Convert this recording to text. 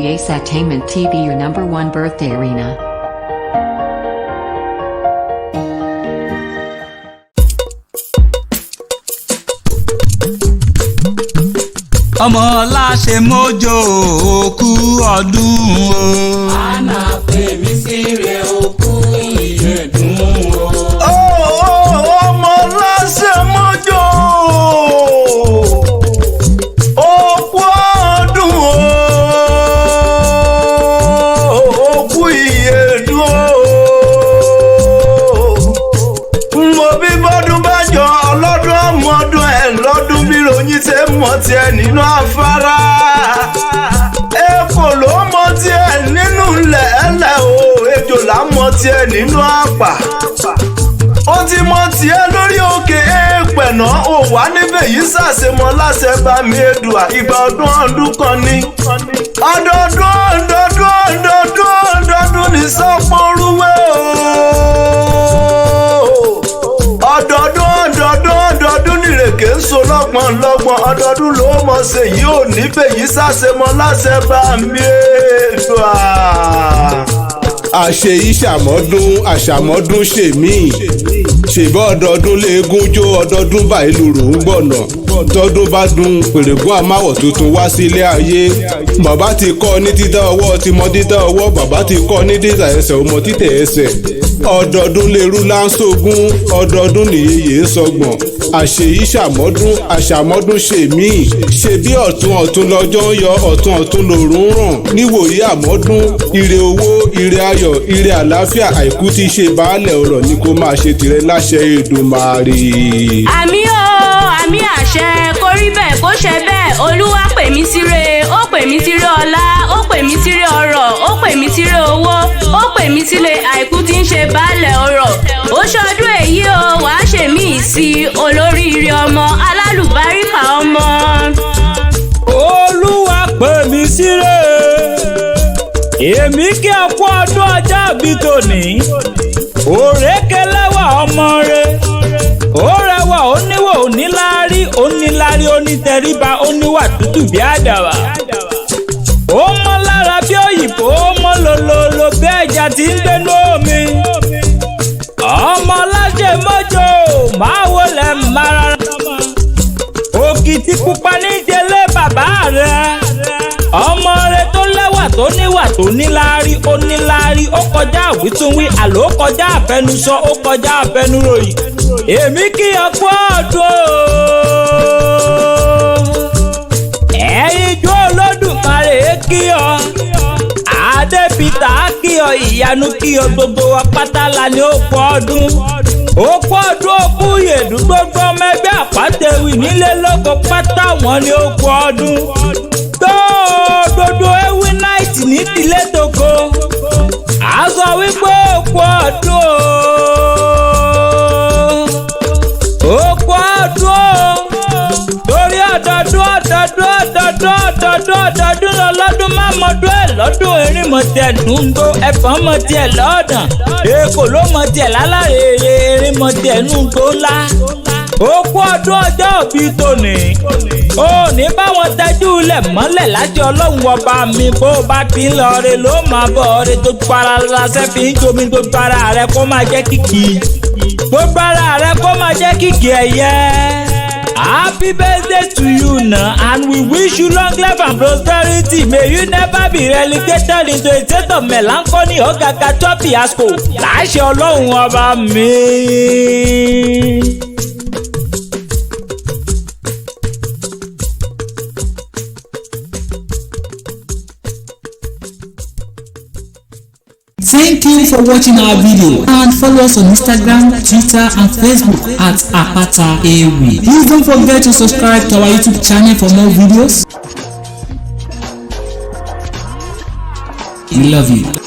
Entertainment TV, your #1 birthday arena. Ọmọ láṣẹ mọ́jọ́ òkú ọdún o. Àná pè mí síre òkú ìyẹ̀dùn o. Ọmọ láṣẹ mọ́jọ́ òkú ọdún o. Òkú ìyẹ̀dùn o. Mo bí bọ́dún bá jọ ọlọ́dún ọmọdún ẹ̀ lọ́dún bí ròyìn ṣe mọ̀ tiẹ̀ nínú afárá. Èkó ló mọ̀ tiẹ̀ nínú lẹ́lẹ̀ o, ejò là mọ̀ tiẹ̀ nínú àpà. Ó ti mọ̀ tiẹ̀ lórí òkè èèpẹ̀ náà, ò wá níbẹ̀ yìí ṣàṣemọ́ láṣẹ bá mi Èdùà. Ìgbà ọdún ọdún kan ní. Ọdọọdún ní sọ́pọ̀ rúwé o. Ọdọọdún nìrèké ń so lọ́gbọ̀n ọdọọdún ló mọ̀ ṣe yìí ò níbẹ̀ yìí ṣàṣemọ́ láṣẹ bá mi Èdùà. àṣe ìṣàmọ́dún àṣàmọ́dún ṣèmí ṣèbọ́ ọdọọdún léegun jó ọdọọdún báyìí lùrù ń gbọ̀nà tọdún bá dún pèrègùn àmáwọ̀ tuntun wá sílé ayé. Bàbá ti kọ́ ní dídá ọwọ́ ti mọ dídá ọwọ́, bàbá ti kọ́ ní dídá ẹsẹ̀ ọmọ títẹ̀ ẹsẹ̀. Ọdọọdún lèrú láńsógún, ọdọọdún nìyẹyẹ sọgbọ̀n. àṣe ìṣàmọ́dún àṣàmọ́dún ṣèmí ṣebí ọ̀tún lọ́jọ́ ń yọ, ọ̀tún lòrùn ń ràn. Níwòyí àmọ́dún ire owó ire ayọ̀ ire àlàáfíà àìkú ti ṣe baálẹ̀ ọ̀rọ̀ ni kó máa ṣe tìrẹ láṣẹ Èdùmàrè. Àmì o, àmì àṣẹ, kó rí bẹ́ẹ̀ kó ṣe bẹ́ẹ̀. Olúwa pè mí síre, ó pè mí síre ọlá, ó pè mí síre ọrọ̀, ó pè mí síre owó, ó pè mí síre àìkú tí ń ṣe baálẹ̀ ọrọ̀. Ó ṣọdún èyí o, wàá ṣe mí sí olóríire ọmọ, alálùbáríkà ọmọ. Olúwa pè mí síre, èmi kí ẹ kú ọdún ọjọ́ ìbí tòní. Òrékelẹ́wà ọmọ rẹ̀, ó rẹwà oníwò oníláárí onítẹríba oníwà tútù bí àdàbà. Ó mọ́ lára bí òyìnbó, ó mọ́ lòlòlò bí ẹja tí ń gbénú omi. Ọmọ láṣẹ mọ́jọ́ máa wọlé mara. Òkìtì pupa ní ìdílé bàbá rẹ̀. Ọmọ rẹ̀ tó lẹ́wà tó níwà tó níláárí ó kọjá àwítúnwí àló kọjá àfẹnusọ ó kọjá àfẹnuròyìn. Èmi kí ọ kú ọdún o. Ẹ̀yin ijó Olódùmarè kí ọ. Adépítà kí ọ, ìyanu kí ọ, gbogbo wa pátá la ní ó kú ọdún. Ó kú ọdún ó kú yèdú, gbogbo ọmọ ẹgbẹ́ àpátẹ̀wì nílé lóko pátá wọn ni ó kú ọdún. Dodo ewì náìtì ní tìlé toko. A sọ wípé ó kú ọdún o. Ó kú ọdún o. Torí ọdọọdún lọ́lọ́dún má mọdún ẹ̀ lọ́dún erin mọ tiẹ̀ nùgbò ẹ̀fọn mọ tiẹ̀ lọ́dàn èkó ló mọ tiẹ̀ lálàyé erin mọ tiẹ̀ nùgbò ńlá. Ó kú ọdún ọjọ́ ìbí tòní. Ó ní báwọn tẹ́jú lẹ̀ mọ́lẹ̀ láti Ọlọ́run ọba mi. Bó bá ti ń lọ re ló máa bọ̀ ọ́re, tó para lásẹ̀ fi ń jomi, tó para rẹ̀ kó máa jẹ́ kìkì. Tó para rẹ̀ kó máa jẹ́ kìkì ẹ̀yẹ. Happy birthday to you now, and we wish you long life and prosperity. May you never be relegated into a state of melancholy or gagato fiasco. Láṣẹ Ọlọ́run ọba mi. Thank you for watching our video and follow us on Instagram, Twitter and Facebook at Apata Ewi. Please don't forget to subscribe to our YouTube channel for more videos. We love you.